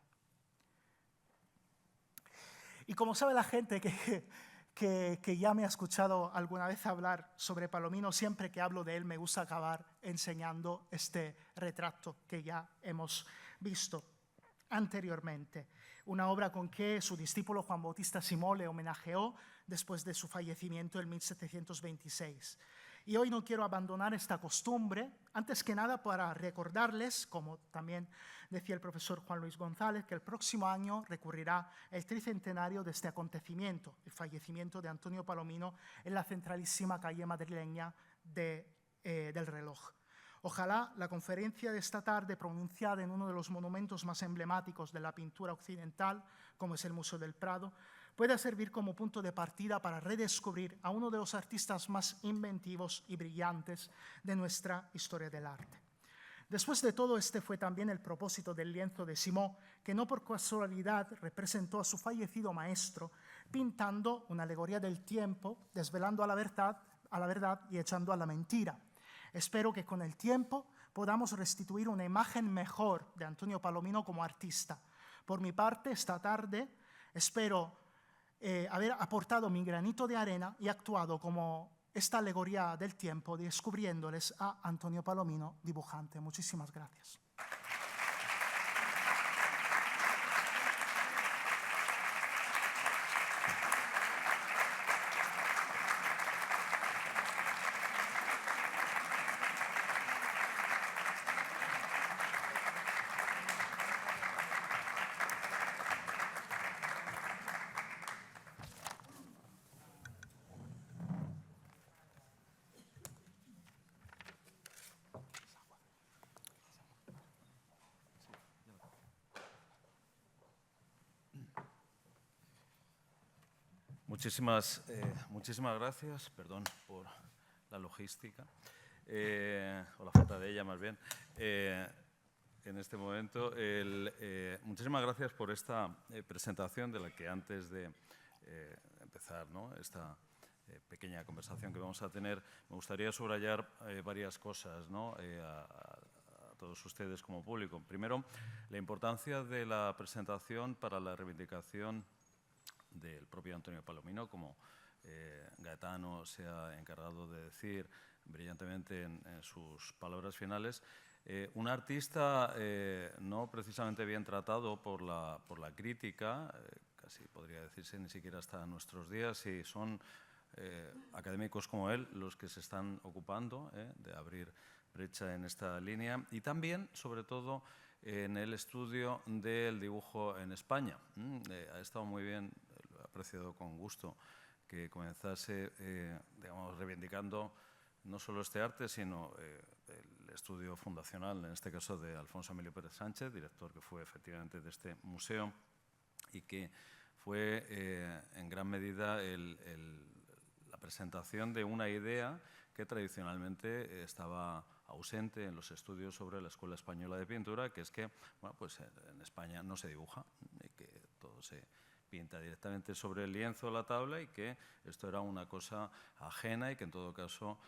Y como sabe la gente que ya me ha escuchado alguna vez hablar sobre Palomino, siempre que hablo de él me gusta acabar enseñando este retrato que ya hemos visto anteriormente. Una obra con que su discípulo Juan Bautista Simó le homenajeó después de su fallecimiento en 1726. Y hoy no quiero abandonar esta costumbre, antes que nada para recordarles, como también decía el profesor Juan Luis González, que el próximo año recurrirá el tricentenario de este acontecimiento, el fallecimiento de Antonio Palomino en la centralísima calle madrileña del Reloj. Ojalá la conferencia de esta tarde, pronunciada en uno de los monumentos más emblemáticos de la pintura occidental, como es el Museo del Prado, pueda servir como punto de partida para redescubrir a uno de los artistas más inventivos y brillantes de nuestra historia del arte. Después de todo, este fue también el propósito del lienzo de Simó, que no por casualidad representó a su fallecido maestro, pintando una alegoría del tiempo, desvelando a la verdad y echando a la mentira. Espero que con el tiempo podamos restituir una imagen mejor de Antonio Palomino como artista. Por mi parte, esta tarde espero haber aportado mi granito de arena y actuado como esta alegoría del tiempo, descubriéndoles a Antonio Palomino, dibujante. Muchísimas gracias. Muchísimas gracias, perdón por la logística, o la falta de ella más bien, en este momento. Muchísimas gracias por esta presentación de la que antes de empezar, ¿no?, esta pequeña conversación que vamos a tener, me gustaría subrayar varias cosas, ¿no?, a todos ustedes como público. Primero, la importancia de la presentación para la reivindicación del propio Antonio Palomino, como Gaetano se ha encargado de decir brillantemente en sus palabras finales. Un artista no precisamente bien tratado por la crítica, casi podría decirse ni siquiera hasta nuestros días, y son académicos como él los que se están ocupando de abrir brecha en esta línea, y también, sobre todo, en el estudio del dibujo en España. Ha estado muy bien, lo he apreciado con gusto, que comenzase digamos, reivindicando no solo este arte, sino el estudio fundacional, en este caso de Alfonso Emilio Pérez Sánchez, director que fue efectivamente de este museo y que fue en gran medida la presentación de una idea que tradicionalmente estaba ausente en los estudios sobre la Escuela Española de Pintura, que es que bueno, pues en España no se dibuja, y que todo se pinta directamente sobre el lienzo o la tabla, y que esto era una cosa ajena y que en todo caso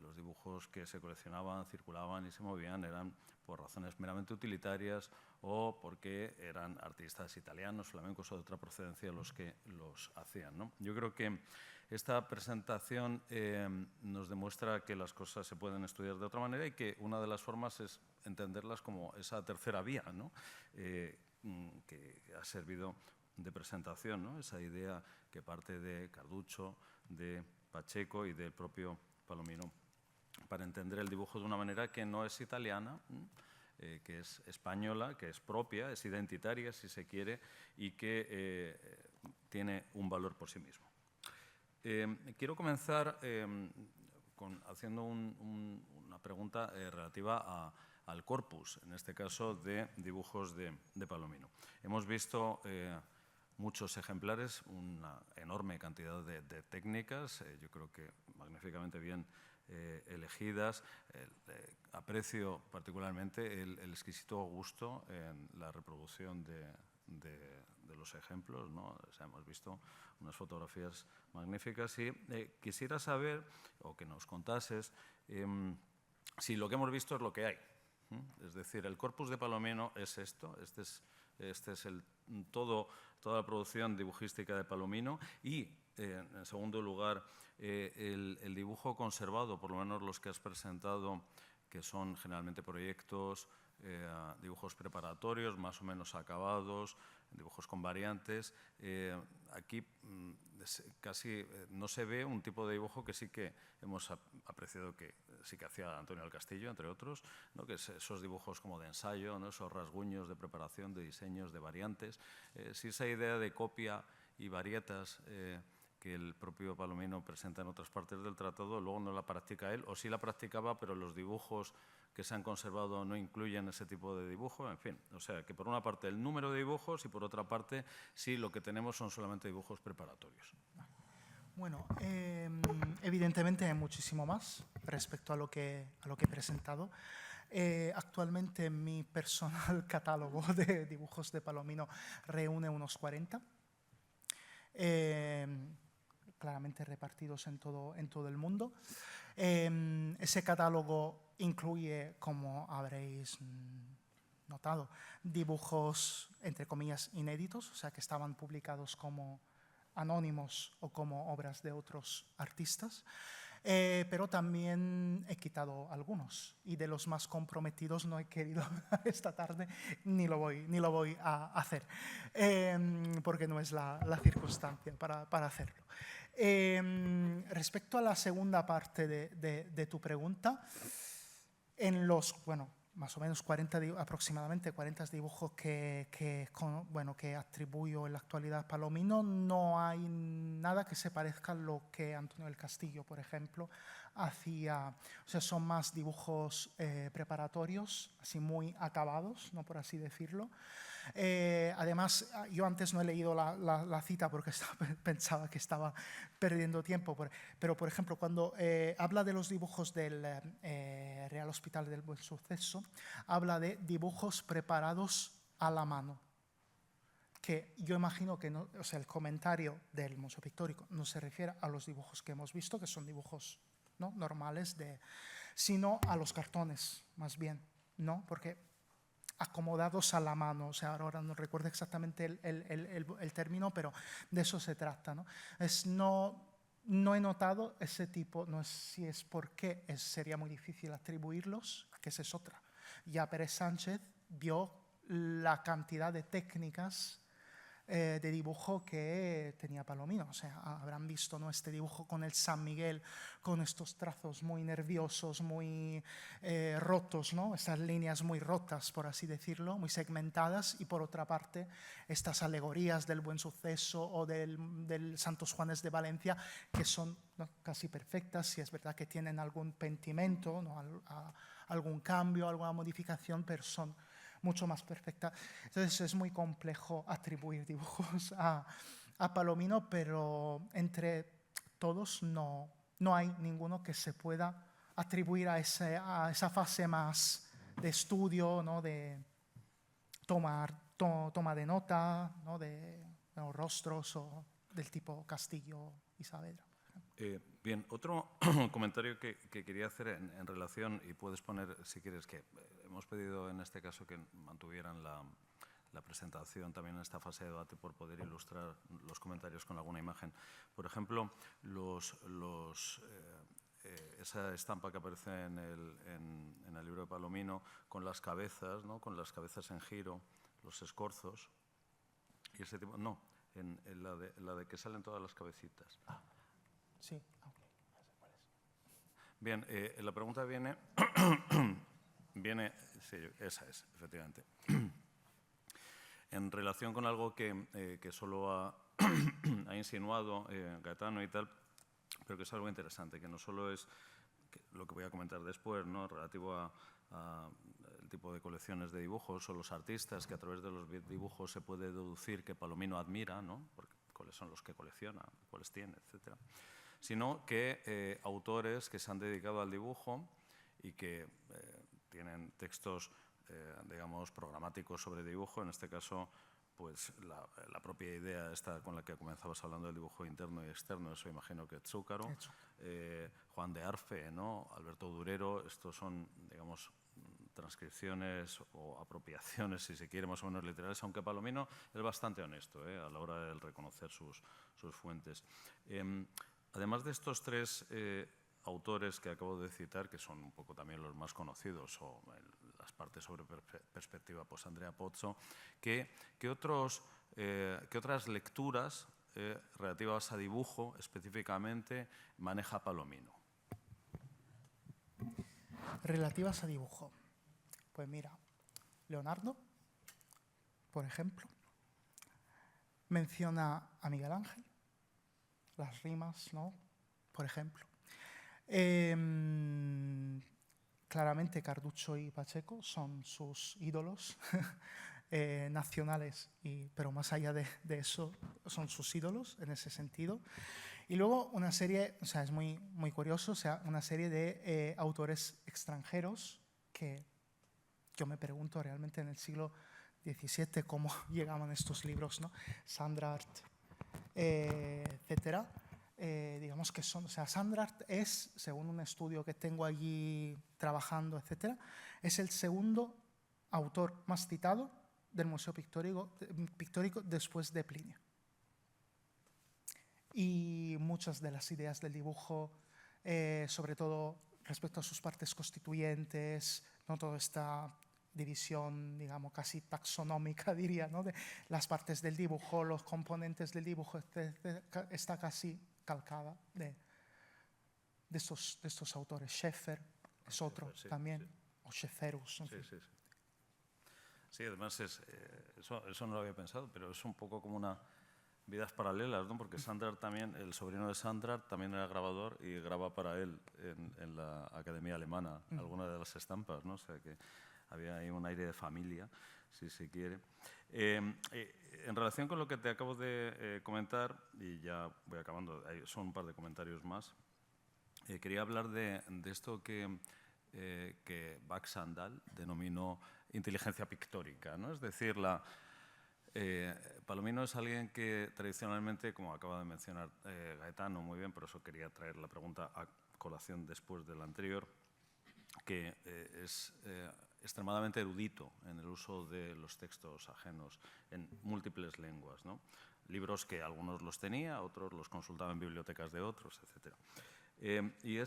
los dibujos que se coleccionaban, circulaban y se movían eran por razones meramente utilitarias o porque eran artistas italianos, flamencos o de otra procedencia los que los hacían, ¿no? Yo creo que esta presentación nos demuestra que las cosas se pueden estudiar de otra manera y que una de las formas es entenderlas como esa tercera vía, ¿no? Que ha servido de presentación, ¿no? Esa idea que parte de Carducho, de Pacheco y del propio Palomino, para entender el dibujo de una manera que no es italiana, que es española, que es propia, es identitaria, si se quiere, y que tiene un valor por sí mismo. Quiero comenzar haciendo una pregunta relativa al corpus, en este caso de dibujos de Palomino. Hemos visto muchos ejemplares, una enorme cantidad de técnicas, yo creo que magníficamente bien elegidas. Aprecio particularmente el exquisito gusto en la reproducción de los ejemplos, ¿no? O sea, hemos visto unas fotografías magníficas y quisiera saber, o que nos contases, si lo que hemos visto es lo que hay. Es decir, el corpus de Palomino es esto, este es toda la producción dibujística de Palomino, y en segundo lugar el dibujo conservado, por lo menos los que has presentado, que son generalmente proyectos, dibujos preparatorios más o menos acabados, dibujos con variantes. Aquí casi no se ve un tipo de dibujo que sí que hemos apreciado que sí que hacía Antonio del Castillo, entre otros, ¿no? Que es esos dibujos como de ensayo, ¿no? Esos rasguños de preparación, de diseños, de variantes. Sí, esa idea de copia y varietas que el propio Palomino presenta en otras partes del tratado, luego no la practica él, o sí la practicaba, pero los dibujos que se han conservado no incluyen ese tipo de dibujo, en fin. O sea, que por una parte el número de dibujos y por otra parte sí lo que tenemos son solamente dibujos preparatorios. Bueno, evidentemente hay muchísimo más respecto a lo que he presentado. Actualmente mi personal catálogo de dibujos de Palomino reúne unos 40. Claramente repartidos en todo el mundo. Ese catálogo incluye, como habréis notado, dibujos, entre comillas, inéditos, o sea, que estaban publicados como anónimos o como obras de otros artistas, pero también he quitado algunos, y de los más comprometidos no he querido esta tarde ni lo voy a hacer, porque no es la circunstancia para hacerlo. Respecto a la segunda parte de tu pregunta, en los, más o menos aproximadamente 40 dibujos que atribuyo en la actualidad a Palomino, no hay nada que se parezca a lo que Antonio del Castillo, por ejemplo, hacía. O sea, son más dibujos preparatorios, así muy acabados, ¿no? Por así decirlo. Además, yo antes no he leído la cita porque pensaba que estaba perdiendo tiempo, pero por ejemplo, cuando habla de los dibujos del Real Hospital del Buen Suceso, habla de dibujos preparados a la mano, que yo imagino que no, o sea, el comentario del Museo Pictórico no se refiere a los dibujos que hemos visto, que son dibujos, ¿no?, normales, sino a los cartones, más bien, ¿no? Porque acomodados a la mano, o sea, ahora no recuerdo exactamente el término, pero de eso se trata, ¿no? No he notado ese tipo, no sé si es porque sería muy difícil atribuirlos, que esa es otra. Ya Pérez Sánchez vio la cantidad de técnicas de dibujo que tenía Palomino. O sea, habrán visto, ¿no?, este dibujo con el San Miguel, con estos trazos muy nerviosos, muy rotos, ¿no?, estas líneas muy rotas, por así decirlo, muy segmentadas, y por otra parte estas alegorías del Buen Suceso o del Santos Juanes de Valencia, que son, ¿no?, casi perfectas. Si es verdad que tienen algún pentimento, ¿no?, algún cambio, alguna modificación, pero son mucho más perfecta. Entonces es muy complejo atribuir dibujos a Palomino, pero entre todos no hay ninguno que se pueda atribuir a esa fase más de estudio, ¿no?, de toma de nota, ¿no?, de rostros o del tipo Castillo y Saavedra. Bien, otro comentario que quería hacer en relación, y puedes poner, si quieres, que hemos pedido en este caso que mantuvieran la presentación también en esta fase de debate por poder ilustrar los comentarios con alguna imagen. Por ejemplo, esa estampa que aparece en el libro de Palomino con las cabezas, ¿no?, con las cabezas en giro, los escorzos, y ese tipo, no, en la de que salen todas las cabecitas. Sí, ok, no sé cuál es. Bien, la pregunta viene, sí, esa es, efectivamente, en relación con algo que solo ha insinuado Gaetano y tal, pero que es algo interesante, que no solo es lo que voy a comentar después, ¿no?, relativo a el tipo de colecciones de dibujos o los artistas, que a través de los dibujos se puede deducir que Palomino admira, ¿no?, porque cuáles son los que colecciona, cuáles tiene, etcétera, sino que autores que se han dedicado al dibujo y que tienen textos, digamos, programáticos sobre dibujo. En este caso, pues la propia idea esta con la que comenzabas hablando del dibujo interno y externo, eso imagino que Zúcaro, Juan de Arfe, ¿no?, Alberto Durero, estos son, digamos, transcripciones o apropiaciones, si se quiere, más o menos literales, aunque Palomino es bastante honesto a la hora de reconocer sus fuentes. Además de estos tres autores que acabo de citar, que son un poco también los más conocidos, o las partes sobre perspectiva, pues Andrea Pozzo, ¿qué otras lecturas relativas a dibujo específicamente maneja Palomino? Relativas a dibujo. Pues mira, Leonardo, por ejemplo, menciona a Miguel Ángel, las rimas, ¿no? Por ejemplo. Claramente Carducho y Pacheco son sus ídolos nacionales, pero más allá de eso son sus ídolos en ese sentido. Y luego una serie, o sea, es muy, muy curioso, o sea, una serie de autores extranjeros que yo me pregunto realmente en el siglo XVII cómo llegaban estos libros, ¿no? Sandrart, etcétera. Digamos que son, o sea, Sandrart es, según un estudio que tengo allí trabajando, etcétera, es el segundo autor más citado del Museo Pictórico después de Plinio. Y muchas de las ideas del dibujo, sobre todo respecto a sus partes constituyentes, no toda esta división, digamos, casi taxonómica, diría, ¿no? De las partes del dibujo, los componentes del dibujo, está casi calcada de estos autores. Scheffer es otro también, sí. O Schefferus. Sí, además eso no lo había pensado, pero es un poco como una vidas paralelas, ¿no? Porque Sandrart también, el sobrino de Sandrart también era grabador y graba para él en la Academia Alemana algunas de las estampas, ¿no? O sea que había ahí un aire de familia, si se quiere. En relación con lo que te acabo de comentar, y ya voy acabando, son un par de comentarios más, quería hablar de esto que Baxandall denominó inteligencia pictórica, ¿no? Es decir, Palomino es alguien que tradicionalmente, como acaba de mencionar Gaetano muy bien, por eso quería traer la pregunta a colación después de la anterior, que es extremadamente erudito en el uso de los textos ajenos en múltiples lenguas, ¿no? Libros que algunos los tenía, otros los consultaba en bibliotecas de otros, etc. Y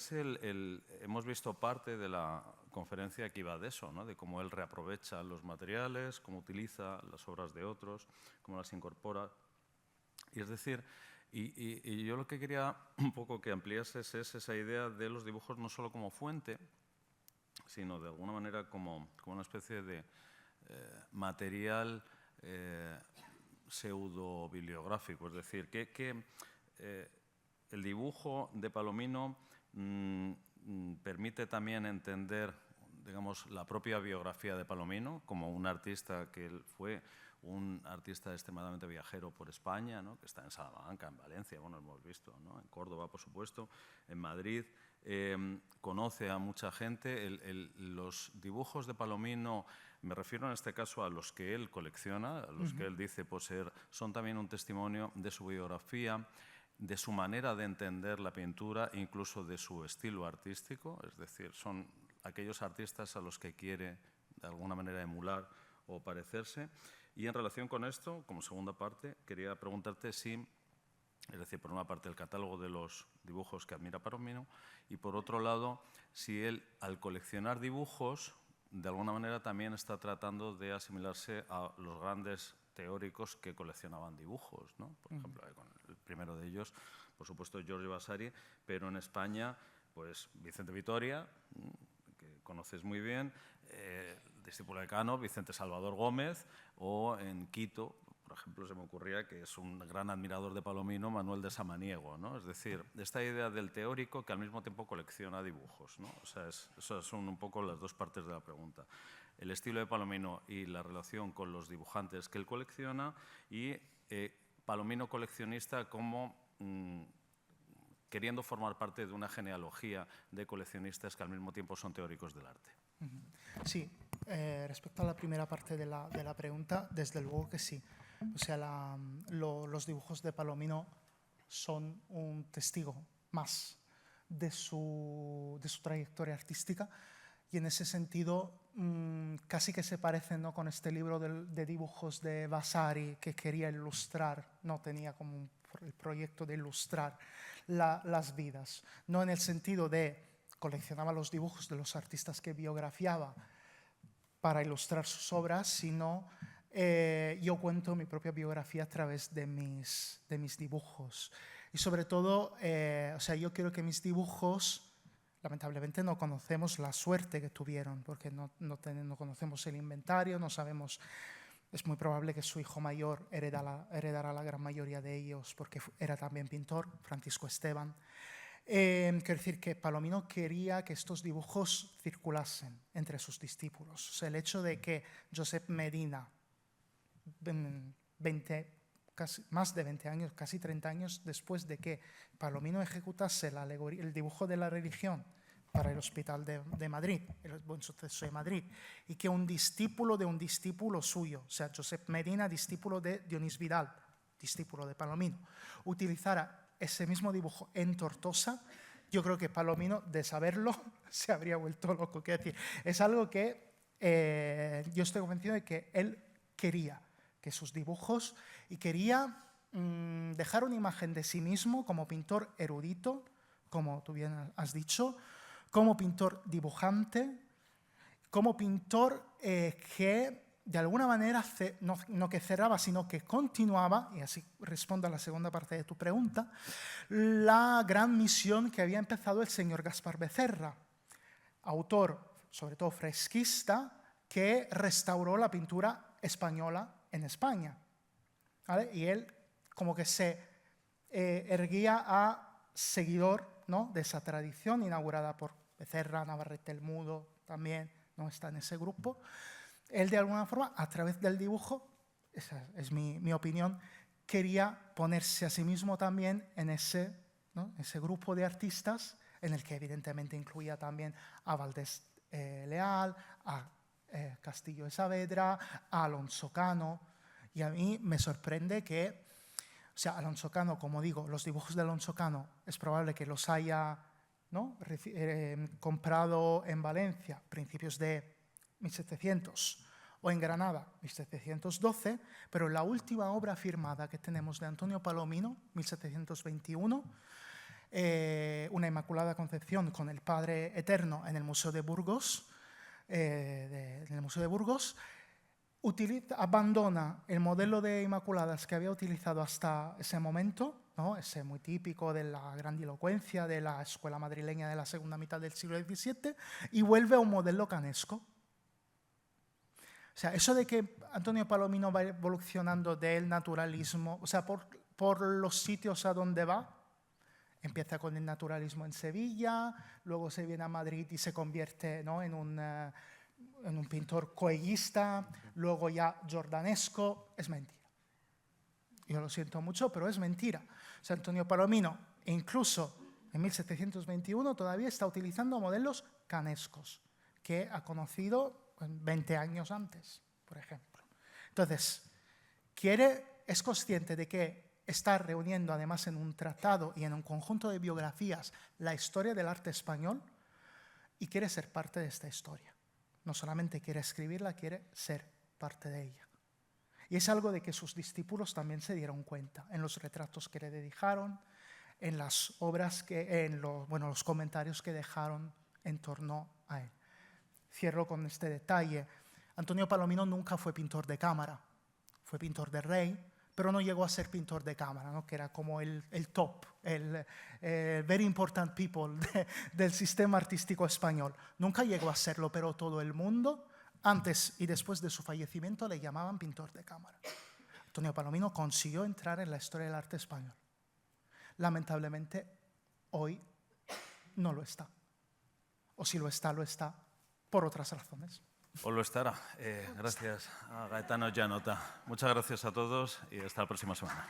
hemos visto parte de la conferencia que iba de eso, ¿no? De cómo él reaprovecha los materiales, cómo utiliza las obras de otros, cómo las incorpora. Y es decir, y yo lo que quería un poco que ampliases es esa idea de los dibujos no solo como fuente, sino de alguna manera como una especie de material pseudo-bibliográfico. Es decir, que el dibujo de Palomino permite también entender, digamos, la propia biografía de Palomino como un artista que él fue un artista extremadamente viajero por España, ¿no? Que está en Salamanca, en Valencia, bueno, hemos visto, ¿no? En Córdoba, por supuesto, en Madrid. Conoce a mucha gente. Los dibujos de Palomino, me refiero en este caso a los que él colecciona, a los que él dice poseer, son también un testimonio de su biografía, de su manera de entender la pintura, incluso de su estilo artístico, es decir, son aquellos artistas a los que quiere de alguna manera emular o parecerse. Y en relación con esto, como segunda parte, quería preguntarte si, es decir, por una parte el catálogo de los dibujos que admira Palomino y por otro lado, si él al coleccionar dibujos de alguna manera también está tratando de asimilarse a los grandes teóricos que coleccionaban dibujos, ¿no? Por ejemplo, con el primero de ellos, por supuesto, Giorgio Vasari, pero en España, pues Vicente Vitoria, que conoces muy bien, discípulo de Cano, Vicente Salvador Gómez, o en Quito, por ejemplo, se me ocurría que es un gran admirador de Palomino, Manuel de Samaniego, ¿no? Es decir, esta idea del teórico que al mismo tiempo colecciona dibujos, ¿no? O sea, esas son un poco las dos partes de la pregunta. El estilo de Palomino y la relación con los dibujantes que él colecciona y Palomino coleccionista como queriendo formar parte de una genealogía de coleccionistas que al mismo tiempo son teóricos del arte. Sí, respecto a la primera parte de la pregunta, desde luego que sí. O sea, los dibujos de Palomino son un testigo más de su trayectoria artística y en ese sentido casi que se parecen, ¿no? Con este libro de dibujos de Vasari que quería ilustrar, no tenía como el proyecto de ilustrar las vidas. No en el sentido de coleccionaba los dibujos de los artistas que biografiaba para ilustrar sus obras, sino yo cuento mi propia biografía a través de mis dibujos. Y sobre todo, o sea, yo quiero que mis dibujos, lamentablemente no conocemos la suerte que tuvieron, porque no conocemos el inventario, no sabemos, es muy probable que su hijo mayor heredara la gran mayoría de ellos, porque era también pintor, Francisco Esteban. Quiero decir que Palomino quería que estos dibujos circulasen entre sus discípulos. O sea, el hecho de que Josep Medina, más de 20 años, casi 30 años después de que Palomino ejecutase el dibujo de la religión para el Hospital de Madrid, el Buen Suceso de Madrid, y que un discípulo de un discípulo suyo, o sea, Josep Medina, discípulo de Dionís Vidal, discípulo de Palomino, utilizara ese mismo dibujo en Tortosa, yo creo que Palomino, de saberlo, se habría vuelto loco. Quiero decir, es algo que yo estoy convencido de que él quería, que sus dibujos, y quería dejar una imagen de sí mismo como pintor erudito, como tú bien has dicho, como pintor dibujante, como pintor que de alguna manera, no que cerraba, sino que continuaba, y así respondo a la segunda parte de tu pregunta, la gran misión que había empezado el señor Gaspar Becerra, autor, sobre todo fresquista, que restauró la pintura española en España, ¿vale? Y él como que se erguía a seguidor, ¿no?, de esa tradición inaugurada por Becerra, Navarrete el Mudo también, ¿no?, está en ese grupo. Él de alguna forma, a través del dibujo, esa es mi opinión, quería ponerse a sí mismo también en ese grupo de artistas, en el que evidentemente incluía también a Valdés Leal, a Castillo de Saavedra, a Alonso Cano. Y a mí me sorprende que, o sea, Alonso Cano, como digo, los dibujos de Alonso Cano es probable que los haya, ¿no?, comprado en Valencia, principios de 1700, o en Granada, 1712, pero la última obra firmada que tenemos de Antonio Palomino, 1721, una Inmaculada Concepción con el Padre Eterno en el Museo de Burgos, abandona el modelo de Inmaculadas que había utilizado hasta ese momento, ¿no?, ese muy típico de la grandilocuencia de la escuela madrileña de la segunda mitad del siglo XVII, y vuelve a un modelo canesco. O sea, eso de que Antonio Palomino va evolucionando del naturalismo, o sea, por los sitios a donde va, empieza con el naturalismo en Sevilla, luego se viene a Madrid y se convierte, ¿no?, en un pintor coellista, luego ya jordanesco. Es mentira. Yo lo siento mucho, pero es mentira. O sea, Antonio Palomino, incluso en 1721, todavía está utilizando modelos canescos que ha conocido 20 años antes, por ejemplo. Entonces, es consciente de que está reuniendo además en un tratado y en un conjunto de biografías la historia del arte español, y quiere ser parte de esta historia. No solamente quiere escribirla, quiere ser parte de ella. Y es algo de que sus discípulos también se dieron cuenta en los retratos que le dedicaron, en las obras los comentarios que dejaron en torno a él. Cierro con este detalle. Antonio Palomino nunca fue pintor de cámara, fue pintor de rey, pero no llegó a ser pintor de cámara, ¿no?, que era como el top, el very important people del sistema artístico español. Nunca llegó a serlo, pero todo el mundo, antes y después de su fallecimiento, le llamaban pintor de cámara. Antonio Palomino consiguió entrar en la historia del arte español. Lamentablemente, hoy no lo está. O si lo está por otras razones. O lo estará. Gracias a Gaetano Janota. Muchas gracias a todos y hasta la próxima semana.